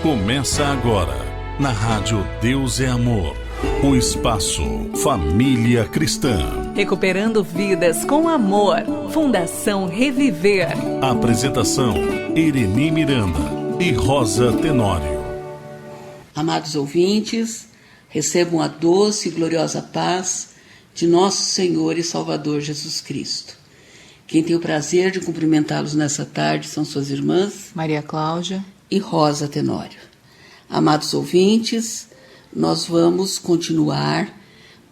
Começa agora, na Rádio Deus é Amor, o espaço Família Cristã. Recuperando vidas com amor. Fundação Reviver. Apresentação, Ireni Miranda e Rosa Tenório. Amados ouvintes, recebam a doce e gloriosa paz de nosso Senhor e Salvador Jesus Cristo. Quem tem o prazer de cumprimentá-los nessa tarde são suas irmãs Maria Cláudia e Rosa Tenório. Amados ouvintes, nós vamos continuar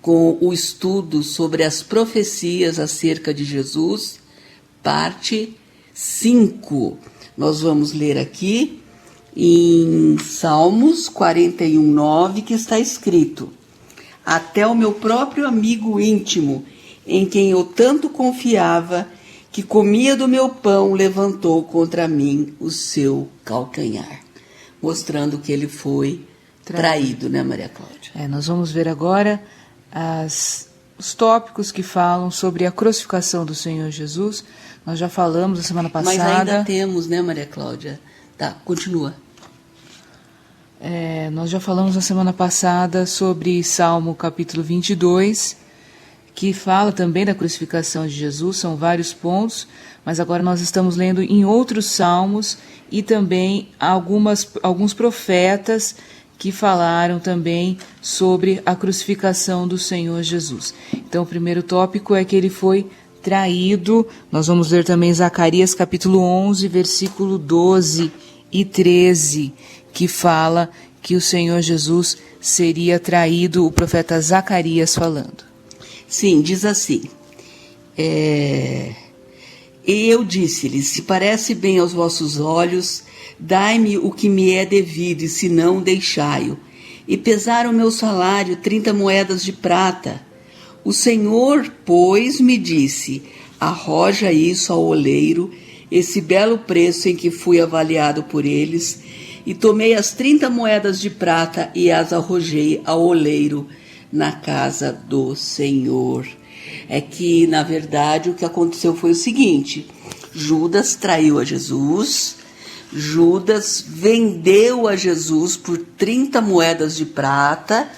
com o estudo sobre as profecias acerca de Jesus, parte 5. Nós vamos ler aqui em Salmos 41:9, que está escrito: até o meu próprio amigo íntimo, em quem eu tanto confiava, que comia do meu pão, levantou contra mim o seu calcanhar. Mostrando que ele foi traído, né, Maria Cláudia? Nós vamos ver agora os tópicos que falam sobre a crucificação do Senhor Jesus. Nós já falamos na semana passada. Mas ainda temos, né, Maria Cláudia? Tá, continua. Nós já falamos na semana passada sobre Salmo capítulo 22, que fala também da crucificação de Jesus. São vários pontos, mas agora nós estamos lendo em outros salmos e também alguns profetas que falaram também sobre a crucificação do Senhor Jesus. Então, o primeiro tópico é que ele foi traído. Nós vamos ler também Zacarias capítulo 11, versículo 12 e 13, que fala que o Senhor Jesus seria traído, o profeta Zacarias falando. Sim, diz assim: E eu disse-lhes: se parece bem aos vossos olhos, dai-me o que me é devido, e se não, deixai-o. E pesaram o meu salário 30 moedas de prata. O Senhor, pois, me disse: arroja isso ao oleiro, esse belo preço em que fui avaliado por eles. E tomei as 30 moedas de prata e as arrojei ao oleiro na casa do Senhor. É que, na verdade, o que aconteceu foi o seguinte: Judas traiu a Jesus, Judas vendeu a Jesus por 30 moedas de prata,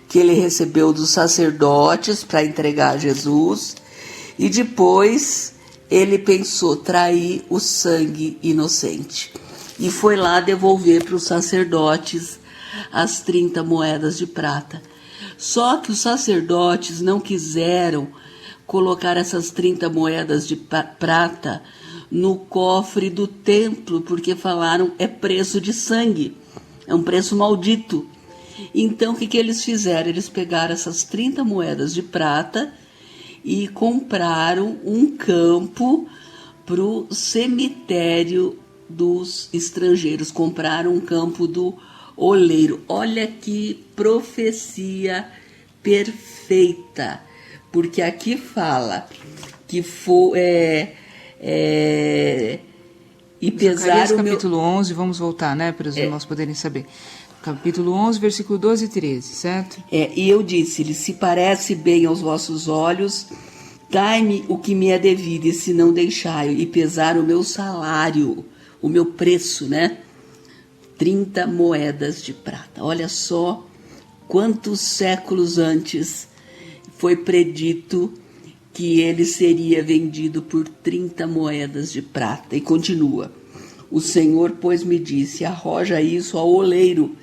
que ele recebeu dos sacerdotes para entregar a Jesus, e depois ele pensou trair o sangue inocente. E foi lá devolver para os sacerdotes as 30 moedas de prata. Só que os sacerdotes não quiseram colocar essas 30 moedas de prata no cofre do templo, porque falaram: é preço de sangue, é um preço maldito. Então, o que eles fizeram? Eles pegaram essas 30 moedas de prata e compraram um campo para o cemitério dos estrangeiros. Compraram um campo do oleiro. Olha que profecia perfeita, porque aqui fala que foi e pesaram o meu... capítulo 11, vamos voltar, né, para os irmãos poderem saber. Capítulo 11, versículo 12 e 13, certo? E eu disse-lhe: se parece bem aos vossos olhos, dai-me o que me é devido, e se não, deixai-o. E pesaram o meu salário, o meu preço, né? 30 moedas de prata. Olha só quantos séculos antes foi predito que ele seria vendido por 30 moedas de prata. E continua: o Senhor, pois, me disse: arroja isso ao oleiro.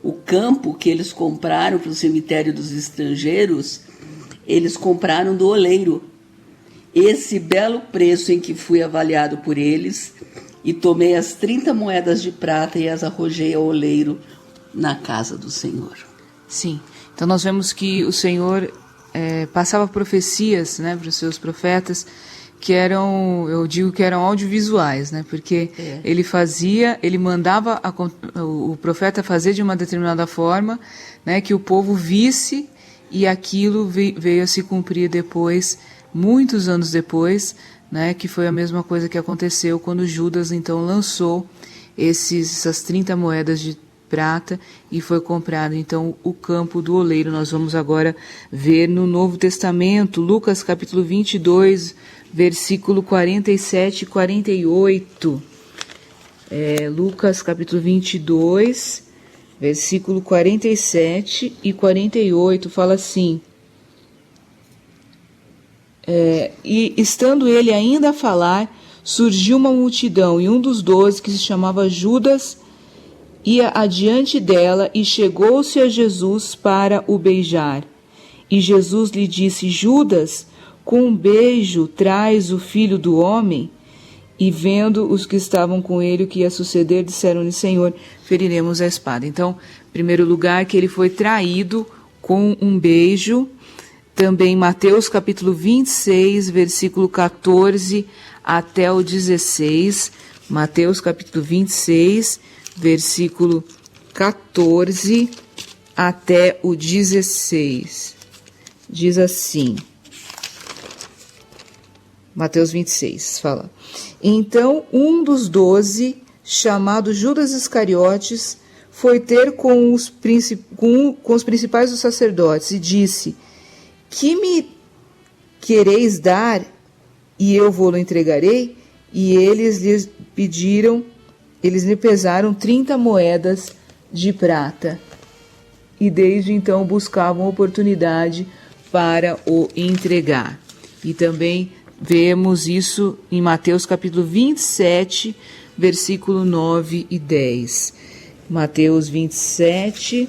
O campo que eles compraram para o cemitério dos estrangeiros, eles compraram do oleiro. Esse belo preço em que fui avaliado por eles. E tomei as 30 moedas de prata e as arrojei ao oleiro na casa do Senhor. Sim, então nós vemos que o Senhor passava profecias, né, para os seus profetas, que eram, eu digo que eram audiovisuais, né, porque ele mandava o profeta fazer de uma determinada forma, né, que o povo visse, e aquilo veio a se cumprir depois, muitos anos depois, né, que foi a mesma coisa que aconteceu quando Judas então lançou essas 30 moedas de prata e foi comprado então o campo do oleiro. Nós vamos agora ver no Novo Testamento, Lucas capítulo 22, versículo 47 e 48. Lucas capítulo 22, versículo 47 e 48, fala assim: e estando ele ainda a falar, surgiu uma multidão, e um dos 12, que se chamava Judas, ia adiante dela e chegou-se a Jesus para o beijar. E Jesus lhe disse: Judas, com um beijo traz o filho do homem? E vendo os que estavam com ele o que ia suceder, disseram-lhe: Senhor, feriremos a espada. Então, em primeiro lugar, que ele foi traído com um beijo. Também Mateus capítulo 26, versículo 14 até o 16. Mateus capítulo 26, versículo 14 até o 16. Diz assim, Mateus 26, fala: Então um dos 12, chamado Judas Iscariotes, foi ter com os principais dos sacerdotes e disse: Que me quereis dar, e eu vou-lo entregarei? E eles lhe pesaram 30 moedas de prata. E desde então buscavam oportunidade para o entregar. E também vemos isso em Mateus capítulo 27, versículo 9 e 10. Mateus 27,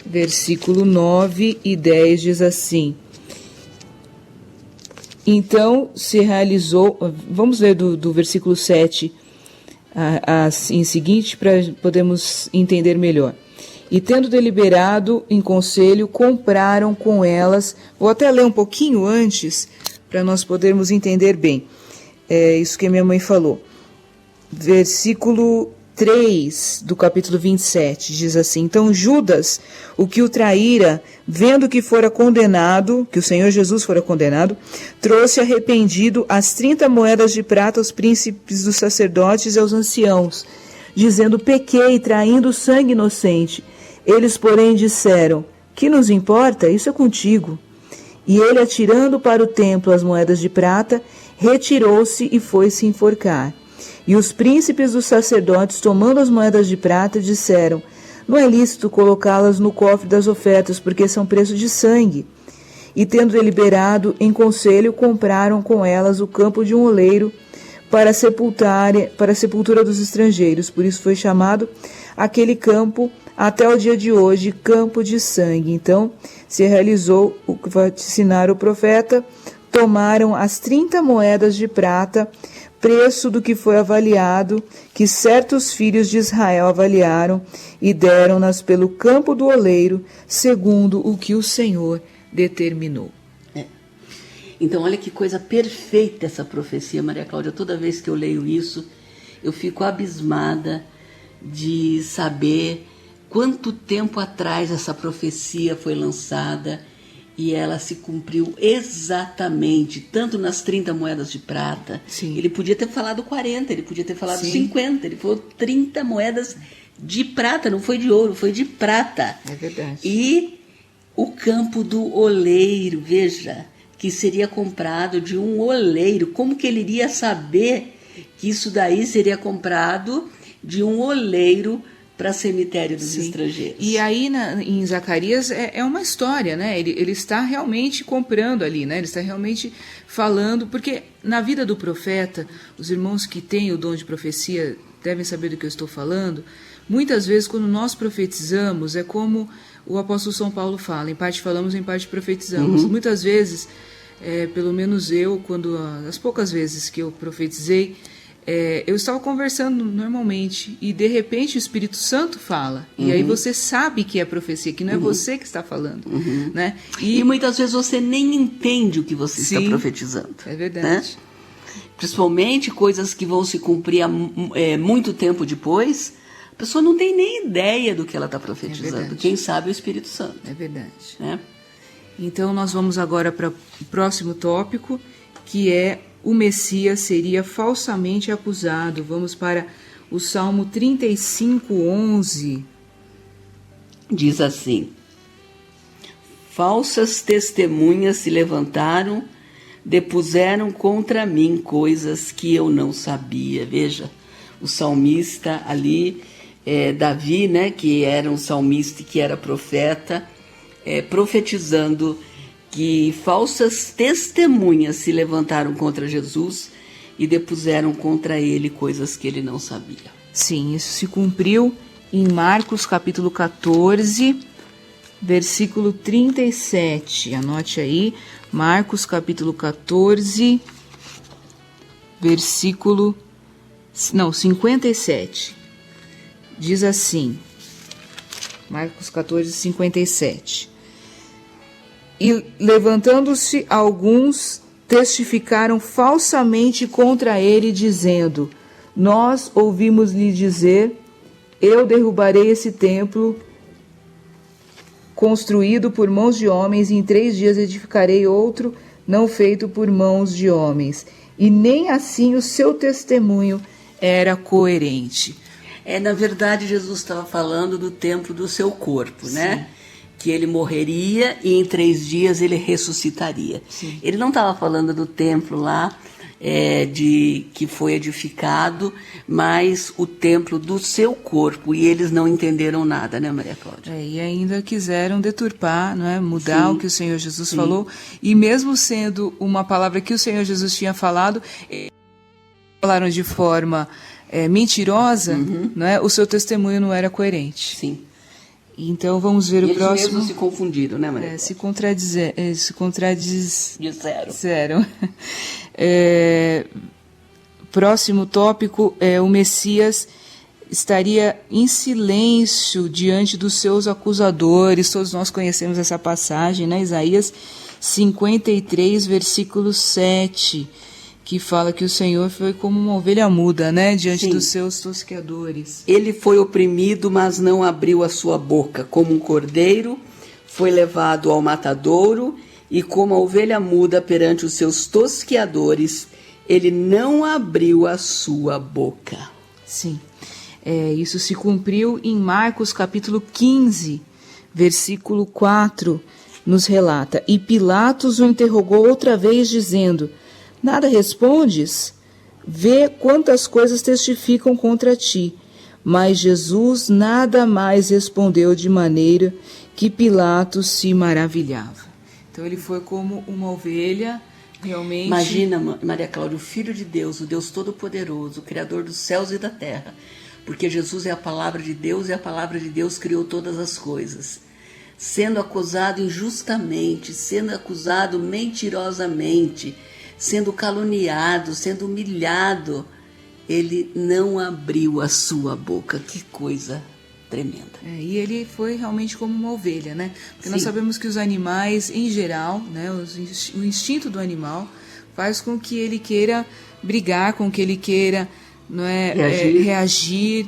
versículo 9 e 10 diz assim: Então se realizou, vamos ler do versículo 7 em seguinte, para podermos entender melhor. E tendo deliberado em conselho, compraram com elas, vou até ler um pouquinho antes, para nós podermos entender bem, isso que a minha mãe falou. Versículo 3 do capítulo 27, diz assim: Então Judas, o que o traíra, vendo que fora condenado, que o Senhor Jesus fora condenado, trouxe arrependido as 30 moedas de prata aos príncipes dos sacerdotes e aos anciãos, dizendo: Pequei, traindo sangue inocente. Eles, porém, disseram: Que nos importa? Isso é contigo. E ele, atirando para o templo as moedas de prata, retirou-se e foi-se enforcar. E os príncipes dos sacerdotes, tomando as moedas de prata, disseram: Não é lícito colocá-las no cofre das ofertas, porque são preço de sangue. E tendo deliberado em conselho, compraram com elas o campo de um oleiro para a sepultura dos estrangeiros. Por isso foi chamado aquele campo, até o dia de hoje, campo de sangue. Então se realizou o que vaticinaram o profeta: tomaram as 30 moedas de prata, preço do que foi avaliado, que certos filhos de Israel avaliaram, e deram-nas pelo campo do oleiro, segundo o que o Senhor determinou. Então, olha que coisa perfeita essa profecia, Maria Cláudia. Toda vez que eu leio isso, eu fico abismada de saber quanto tempo atrás essa profecia foi lançada e ela se cumpriu exatamente, tanto nas 30 moedas de prata. Sim. Ele podia ter falado 40, ele podia ter falado Sim. 50, ele falou 30 moedas de prata, não foi de ouro, foi de prata. É verdade. E o campo do oleiro, veja, que seria comprado de um oleiro. Como que ele iria saber que isso daí seria comprado de um oleiro para cemitério dos Sim. estrangeiros? E aí em Zacarias é uma história, né? Ele está realmente comprando ali, né? Ele está realmente falando, porque na vida do profeta, os irmãos que têm o dom de profecia devem saber do que eu estou falando. Muitas vezes, quando nós profetizamos, é como o apóstolo São Paulo fala: em parte falamos, em parte profetizamos. Muitas vezes, pelo menos eu, as poucas vezes que eu profetizei, eu estava conversando normalmente e de repente o Espírito Santo fala, e aí você sabe que é profecia, que não é você que está falando, né? E muitas vezes você nem entende o que você Sim, está profetizando. É verdade. Né? Principalmente coisas que vão se cumprir muito tempo depois, a pessoa não tem nem ideia do que ela está profetizando. Quem sabe é o Espírito Santo. É verdade. Né? Então nós vamos agora para o próximo tópico, que é: o Messias seria falsamente acusado. Vamos para o Salmo 35:11. Diz assim: Falsas testemunhas se levantaram, depuseram contra mim coisas que eu não sabia. Veja, o salmista ali, Davi, né, que era um salmista e que era profeta, profetizando que falsas testemunhas se levantaram contra Jesus e depuseram contra ele coisas que ele não sabia. Sim, isso se cumpriu em Marcos capítulo 14, versículo 37. Anote aí, Marcos capítulo 14, versículo 57. Diz assim, Marcos 14, 57. E levantando-se alguns, testificaram falsamente contra ele, dizendo: nós ouvimos-lhe dizer, eu derrubarei esse templo construído por mãos de homens, e em 3 dias edificarei outro, não feito por mãos de homens. E nem assim o seu testemunho era coerente. Na verdade, Jesus estava falando do templo do seu corpo, né? Que ele morreria e em 3 dias ele ressuscitaria. Sim. Ele não estava falando do templo lá que foi edificado, mas o templo do seu corpo, e eles não entenderam nada, né, Maria Cláudia? E ainda quiseram deturpar, não é? Mudar Sim. o que o Senhor Jesus Sim. falou, e mesmo sendo uma palavra que o Senhor Jesus tinha falado, falaram de forma mentirosa, não é? O seu testemunho não era coerente. Sim. Então vamos ver o Eles próximo. mesmos se confundiram, né, Maria Cláudia? Se contradisseram. Disseram. Próximo tópico o Messias estaria em silêncio diante dos seus acusadores. Todos nós conhecemos essa passagem, né? Isaías 53, versículo 7, que fala que o Senhor foi como uma ovelha muda, né? Diante Sim. dos seus tosqueadores. Ele foi oprimido, mas não abriu a sua boca. Como um cordeiro, foi levado ao matadouro, e como a ovelha muda perante os seus tosqueadores, ele não abriu a sua boca. Sim, isso se cumpriu em Marcos capítulo 15, versículo 4, nos relata: e Pilatos o interrogou outra vez, dizendo: nada respondes? Vê quantas coisas testificam contra ti. Mas Jesus nada mais respondeu, de maneira que Pilatos se maravilhava. Então ele foi como uma ovelha, realmente... Imagina, Maria Cláudia, o Filho de Deus, o Deus Todo-Poderoso, o Criador dos céus e da terra, porque Jesus é a palavra de Deus e a palavra de Deus criou todas as coisas. Sendo acusado injustamente, sendo acusado mentirosamente, sendo caluniado, sendo humilhado, ele não abriu a sua boca. Que coisa tremenda. E ele foi realmente como uma ovelha, né? Porque Sim. nós sabemos que os animais, em geral, né, o instinto do animal faz com que ele queira brigar, com que ele queira, não é, reagir,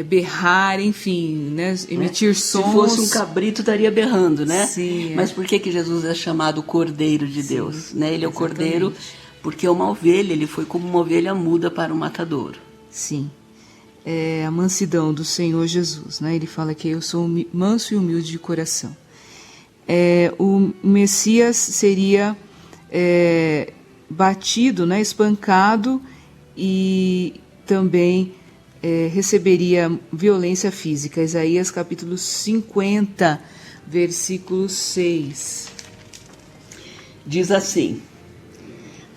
berrar, enfim, né, emitir sons. Se fosse um cabrito, estaria berrando, né? Sim, Mas por que Jesus é chamado Cordeiro de Deus? Né? Ele é o Cordeiro porque é uma ovelha, ele foi como uma ovelha muda para o matadouro. Sim. A mansidão do Senhor Jesus, né? Ele fala que eu sou manso e humilde de coração. O Messias seria batido, né? Espancado, e também receberia violência física. Isaías capítulo 50, versículo 6. Diz assim: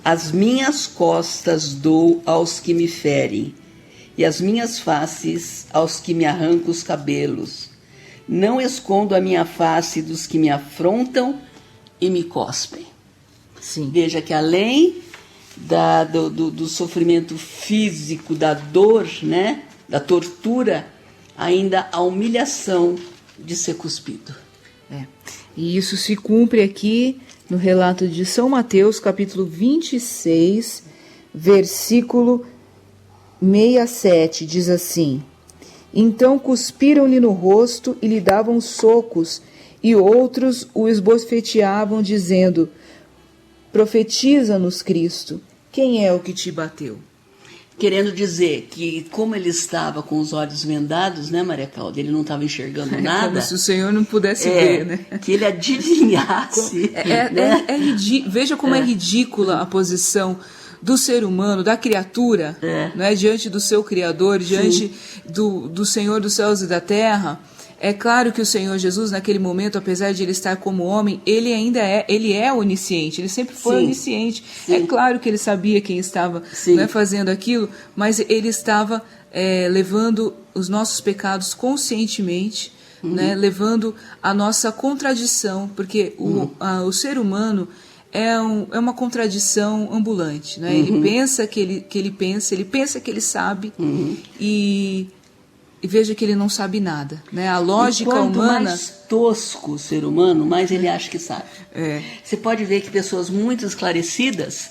as minhas costas dou aos que me ferem, e as minhas faces aos que me arrancam os cabelos. Não escondo a minha face dos que me afrontam e me cospem. Sim. Veja que além do sofrimento físico, da dor, né, da tortura, ainda a humilhação de ser cuspido. E isso se cumpre aqui no relato de São Mateus, capítulo 26, versículo 67, diz assim: então cuspiram-lhe no rosto e lhe davam socos, e outros o esbofeteavam, dizendo: profetiza-nos, Cristo, quem é o que te bateu? Querendo dizer que, como ele estava com os olhos vendados, né, Maria Cláudia, ele não estava enxergando nada. Como se o Senhor não pudesse ver, né? Que ele adivinhasse. Veja como é ridícula a posição do ser humano, da criatura, né, diante do seu Criador, diante do Senhor dos céus e da terra. É claro que o Senhor Jesus, naquele momento, apesar de ele estar como homem, ele ainda é onisciente, ele sempre foi onisciente. É claro que ele sabia quem estava, né, fazendo aquilo, mas ele estava levando os nossos pecados conscientemente, né, levando a nossa contradição, porque o ser humano é uma contradição ambulante, né? Ele pensa que ele pensa que ele sabe, e veja que ele não sabe nada, né? A lógica quanto humana... mais tosco o ser humano, mais ele acha que sabe. Você pode ver que pessoas muito esclarecidas,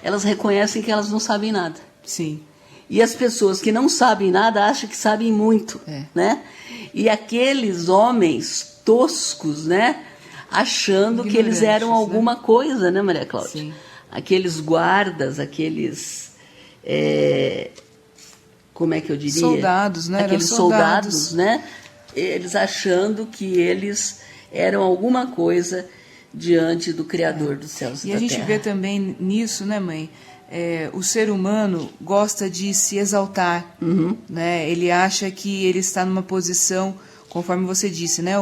elas reconhecem que elas não sabem nada. Sim. E as pessoas que não sabem nada acham que sabem muito, né? E aqueles homens toscos, né? Achando que eles eram alguma coisa, né, Maria Cláudia? Sim. Aqueles guardas, aqueles... como é que eu diria? Soldados, né? Aqueles soldados, né? Eles achando que eles eram alguma coisa diante do Criador dos céus e da terra. E a gente vê também nisso, né, mãe? O ser humano gosta de se exaltar, né? Ele acha que ele está numa posição, conforme você disse, né?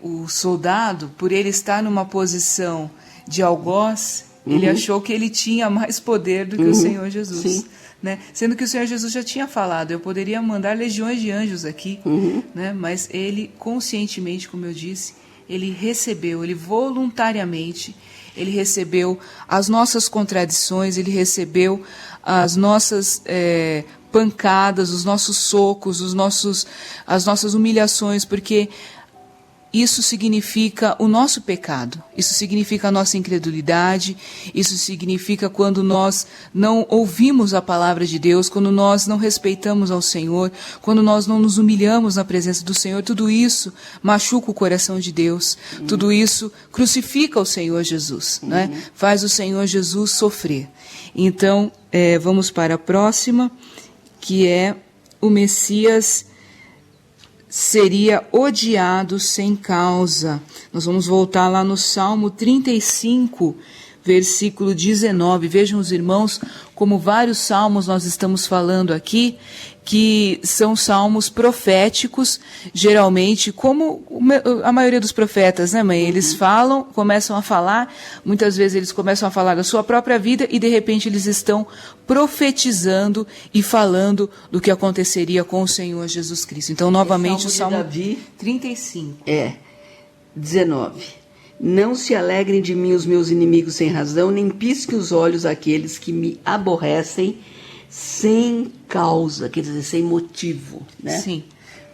O soldado, por ele estar numa posição de algoz, ele achou que ele tinha mais poder do que o Senhor Jesus. Né? Sendo que o Senhor Jesus já tinha falado, eu poderia mandar legiões de anjos aqui, né? Mas ele conscientemente, como eu disse, ele recebeu, ele voluntariamente, ele recebeu as nossas contradições, ele recebeu as nossas pancadas, os nossos socos, as nossas humilhações, porque isso significa o nosso pecado, isso significa a nossa incredulidade, isso significa quando nós não ouvimos a palavra de Deus, quando nós não respeitamos ao Senhor, quando nós não nos humilhamos na presença do Senhor. Tudo isso machuca o coração de Deus, tudo isso crucifica o Senhor Jesus, né? Faz o Senhor Jesus sofrer. Então, vamos para a próxima, que é o Messias seria odiado sem causa. Nós vamos voltar lá no Salmo 35, versículo 19. Vejam os irmãos, como vários salmos nós estamos falando aqui, que são salmos proféticos, geralmente, como a maioria dos profetas, né, mãe? Eles começam a falar, muitas vezes eles começam a falar da sua própria vida e, de repente, eles estão profetizando e falando do que aconteceria com o Senhor Jesus Cristo. Então, novamente, o Salmo Davi, 35. 19. Não se alegrem de mim os meus inimigos sem razão, nem pisque os olhos aqueles que me aborrecem sem causa, quer dizer, sem motivo, né? Sim,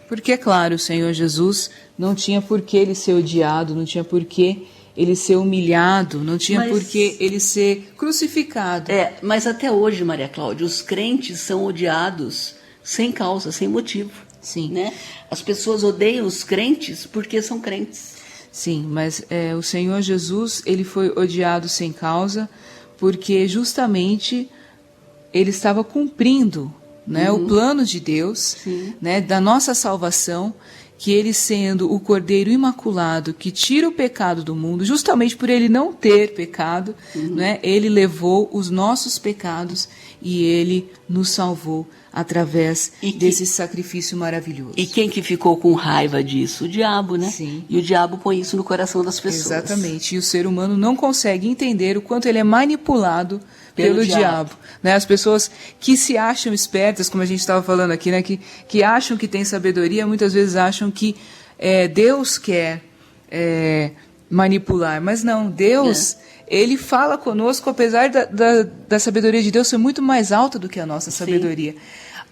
porque, é claro, o Senhor Jesus não tinha por que ele ser odiado, não tinha por que ele ser humilhado, não tinha por que ele ser crucificado. Mas até hoje, Maria Cláudia, os crentes são odiados sem causa, sem motivo. Sim. Né? As pessoas odeiam os crentes porque são crentes. Sim, mas o Senhor Jesus, ele foi odiado sem causa porque justamente ele estava cumprindo, né, o plano de Deus, né, da nossa salvação, que ele sendo o Cordeiro Imaculado que tira o pecado do mundo, justamente por ele não ter pecado, né, ele levou os nossos pecados e ele nos salvou através desse sacrifício maravilhoso. E quem que ficou com raiva disso? O diabo, né? Sim. E o diabo põe isso no coração das pessoas. Exatamente. E o ser humano não consegue entender o quanto ele é manipulado pelo diabo. Né? As pessoas que se acham espertas, como a gente estava falando aqui, né? que acham que têm sabedoria, muitas vezes acham que Deus quer manipular. Mas não, Deus... Ele fala conosco, apesar da sabedoria de Deus ser muito mais alta do que a nossa sabedoria.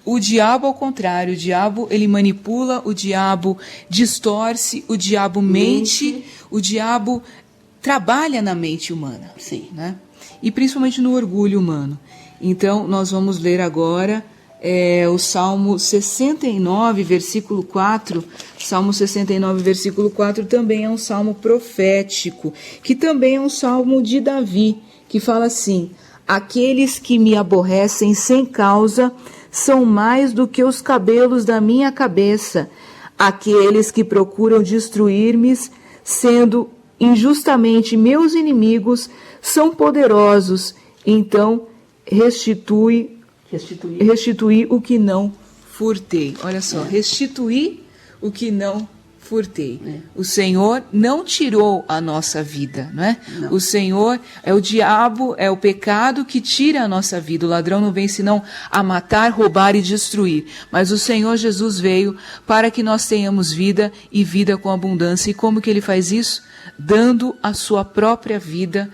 O diabo, ao contrário, o diabo ele manipula, o diabo distorce, o diabo mente, o diabo trabalha na mente humana. Sim. Né? E principalmente no orgulho humano. Então, nós vamos ler agora o Salmo 69, versículo 4. Salmo 69, versículo 4 também é um salmo profético, que também é um salmo de Davi, que fala assim: aqueles que me aborrecem sem causa são mais do que os cabelos da minha cabeça. Aqueles que procuram destruir-me, sendo injustamente meus inimigos, são poderosos. Então restituir o que não furtei. Olha só, restituir o que não furtei. O Senhor não tirou a nossa vida, não é? Não. O Senhor é o diabo, é o pecado que tira a nossa vida. O ladrão não vem senão a matar, roubar e destruir. Mas o Senhor Jesus veio para que nós tenhamos vida e vida com abundância. E como que Ele faz isso? Dando a sua própria vida,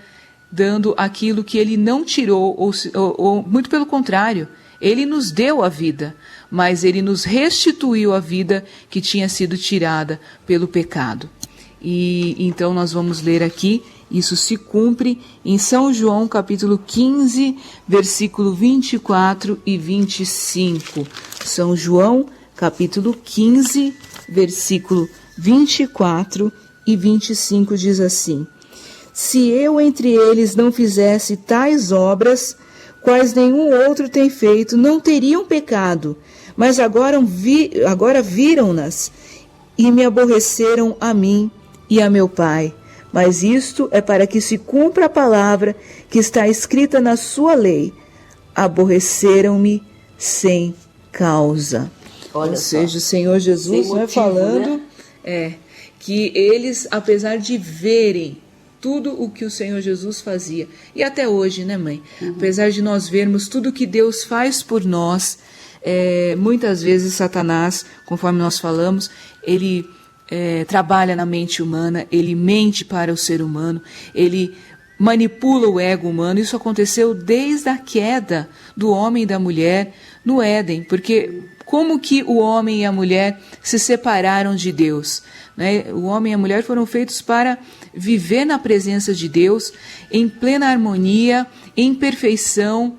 dando aquilo que Ele não tirou, ou muito pelo contrário, Ele nos deu a vida, mas Ele nos restituiu a vida que tinha sido tirada pelo pecado. E então nós vamos ler aqui, isso se cumpre em São João capítulo 15, versículo 24 e 25. São João capítulo 15, versículo 24 e 25 diz assim: Se eu entre eles não fizesse tais obras, quais nenhum outro tem feito, não teriam pecado, mas agora viram-nas e me aborreceram a mim e a meu Pai. Mas isto é para que se cumpra a palavra que está escrita na sua lei: aborreceram-me sem causa. Olha Ou só. seja, o Senhor Jesus vai falando, né? Que eles, apesar de verem tudo o que o Senhor Jesus fazia, e até hoje, né, mãe? Apesar de nós vermos tudo que Deus faz por nós, muitas vezes Satanás, conforme nós falamos, ele trabalha na mente humana, ele mente para o ser humano, ele manipula o ego humano. Isso aconteceu desde a queda do homem e da mulher no Éden, porque como que o homem e a mulher se separaram de Deus, né? O homem e a mulher foram feitos para viver na presença de Deus, em plena harmonia, em perfeição,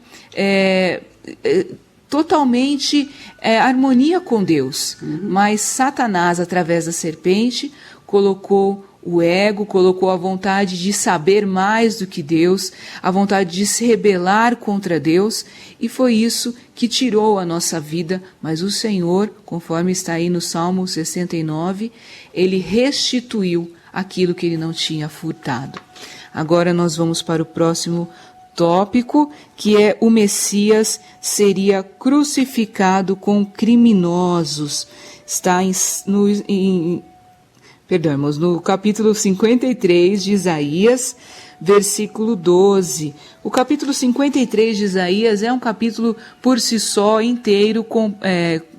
totalmente harmonia com Deus. Mas Satanás, através da serpente, colocou o ego, colocou a vontade de saber mais do que Deus, a vontade de se rebelar contra Deus, e foi isso que tirou a nossa vida. Mas o Senhor, conforme está aí no Salmo 69, Ele restituiu aquilo que Ele não tinha furtado. Agora nós vamos para o próximo tópico, que é o Messias seria crucificado com criminosos. Está no capítulo 53 de Isaías, versículo 12. O capítulo 53 de Isaías é um capítulo por si só, inteiro,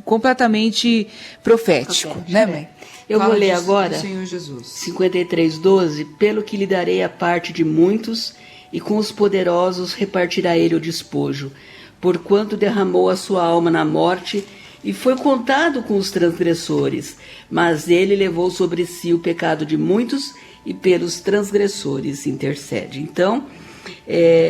completamente profético, né, mãe? Eu vou ler agora, Senhor Jesus. 53:12, pelo que lhe darei a parte de muitos, e com os poderosos repartirá ele o despojo, porquanto derramou a sua alma na morte, e foi contado com os transgressores, mas ele levou sobre si o pecado de muitos, e pelos transgressores intercede. Então,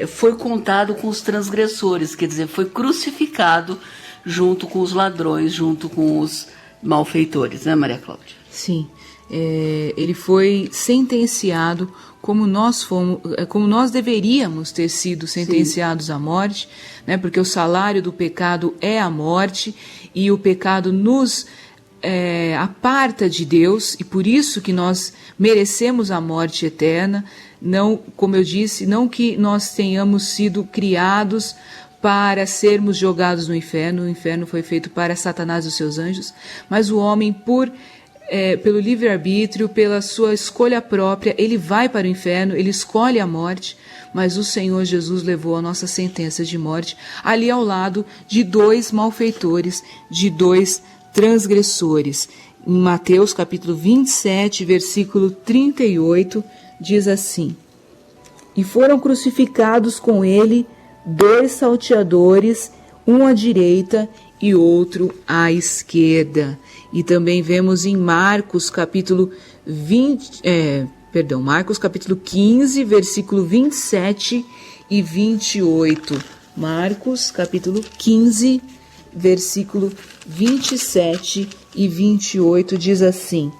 foi contado com os transgressores, quer dizer, foi crucificado junto com os ladrões, junto com os malfeitores, né, Maria Cláudia? Sim, ele foi sentenciado como nós deveríamos ter sido sentenciados à morte, né? Porque o salário do pecado é a morte, e o pecado nos aparta de Deus, e por isso que nós merecemos a morte eterna. Não, como eu disse, não que nós tenhamos sido criados para sermos jogados no inferno. O inferno foi feito para Satanás e os seus anjos, mas o homem, pelo livre-arbítrio, pela sua escolha própria, ele vai para o inferno, ele escolhe a morte, mas o Senhor Jesus levou a nossa sentença de morte ali ao lado de dois malfeitores, de dois transgressores. Em Mateus capítulo 27, versículo 38, diz assim: E foram crucificados com ele 2 salteadores, um à direita e outro à esquerda. E também vemos em Marcos capítulo 15, versículo 27 e 28. Marcos capítulo 15, versículo 27 e 28 diz assim: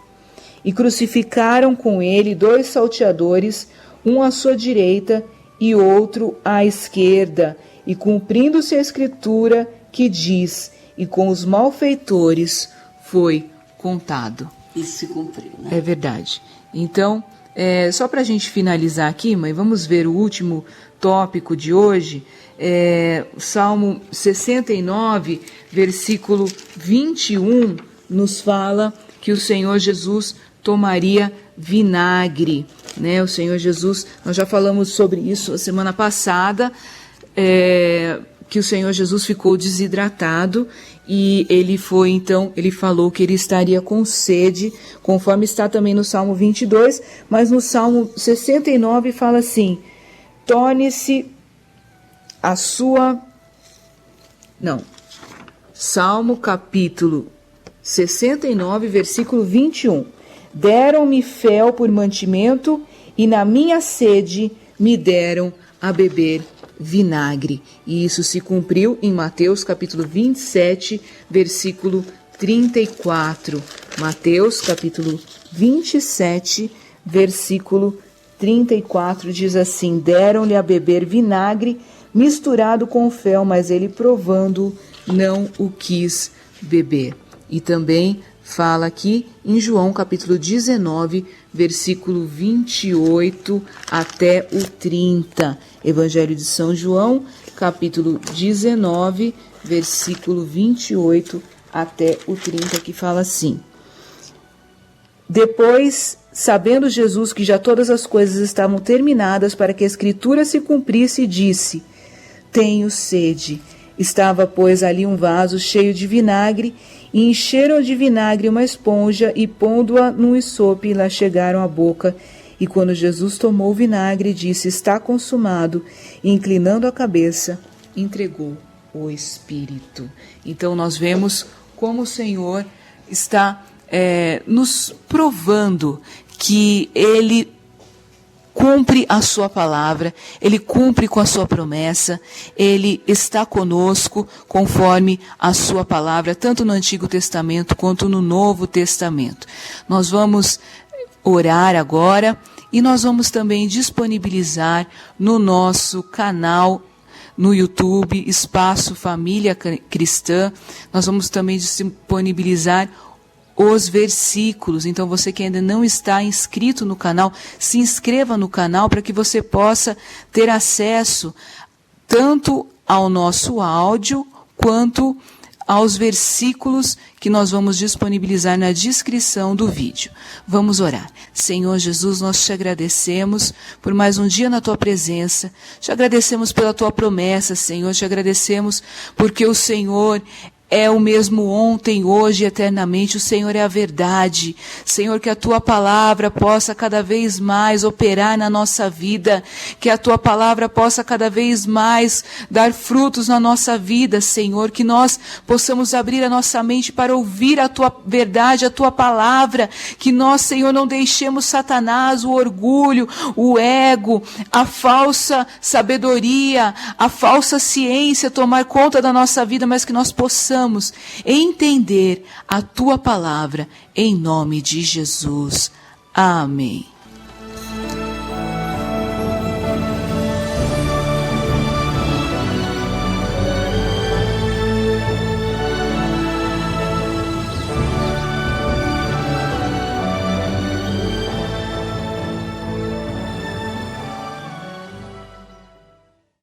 E crucificaram com ele 2 salteadores, um à sua direita e outro à esquerda, e cumprindo-se a escritura que diz: E com os malfeitores foi contado. Isso se cumpriu, né? É verdade. Então, só para a gente finalizar aqui, mãe, vamos ver o último tópico de hoje. Salmo 69, versículo 21, nos fala que o Senhor Jesus tomaria vinagre, né? O Senhor Jesus, nós já falamos sobre isso a semana passada, que o Senhor Jesus ficou desidratado e ele falou que ele estaria com sede, conforme está também no Salmo 22, mas no Salmo 69 fala assim: torne-se a sua... Não, Salmo capítulo 69, versículo 21. Deram-me fel por mantimento e na minha sede me deram a beber vinagre. E isso se cumpriu em Mateus capítulo 27, versículo 34. Mateus capítulo 27, versículo 34 diz assim: deram-lhe a beber vinagre misturado com fel, mas ele, provando, não o quis beber. E também fala aqui em João capítulo 19, versículo 28 até o 30. Evangelho de São João, capítulo 19, versículo 28 até o 30, que fala assim: depois, sabendo Jesus que já todas as coisas estavam terminadas para que a Escritura se cumprisse, disse: tenho sede. Estava, pois, ali um vaso cheio de vinagre, e encheram de vinagre uma esponja, e pondo-a num isope, lá chegaram à boca. E quando Jesus tomou o vinagre, disse: está consumado, e inclinando a cabeça, entregou o Espírito. Então nós vemos como o Senhor está nos provando que Ele cumpre a sua palavra, Ele cumpre com a sua promessa, Ele está conosco conforme a sua palavra, tanto no Antigo Testamento quanto no Novo Testamento. Nós vamos orar agora e nós vamos também disponibilizar no nosso canal no YouTube, Espaço Família Cristã. Nós vamos também disponibilizar os versículos. Então você que ainda não está inscrito no canal, se inscreva no canal para que você possa ter acesso tanto ao nosso áudio quanto aos versículos que nós vamos disponibilizar na descrição do vídeo. Vamos orar. Senhor Jesus, nós te agradecemos por mais um dia na tua presença, te agradecemos pela tua promessa, Senhor, te agradecemos porque o Senhor é o mesmo ontem, hoje e eternamente. O Senhor é a verdade. Senhor, que a Tua palavra possa cada vez mais operar na nossa vida, que a Tua palavra possa cada vez mais dar frutos na nossa vida, Senhor, que nós possamos abrir a nossa mente para ouvir a Tua verdade, a Tua palavra, que nós, Senhor, não deixemos Satanás, o orgulho, o ego, a falsa sabedoria, a falsa ciência tomar conta da nossa vida, mas que nós possamos entender a Tua palavra, em nome de Jesus. Amém.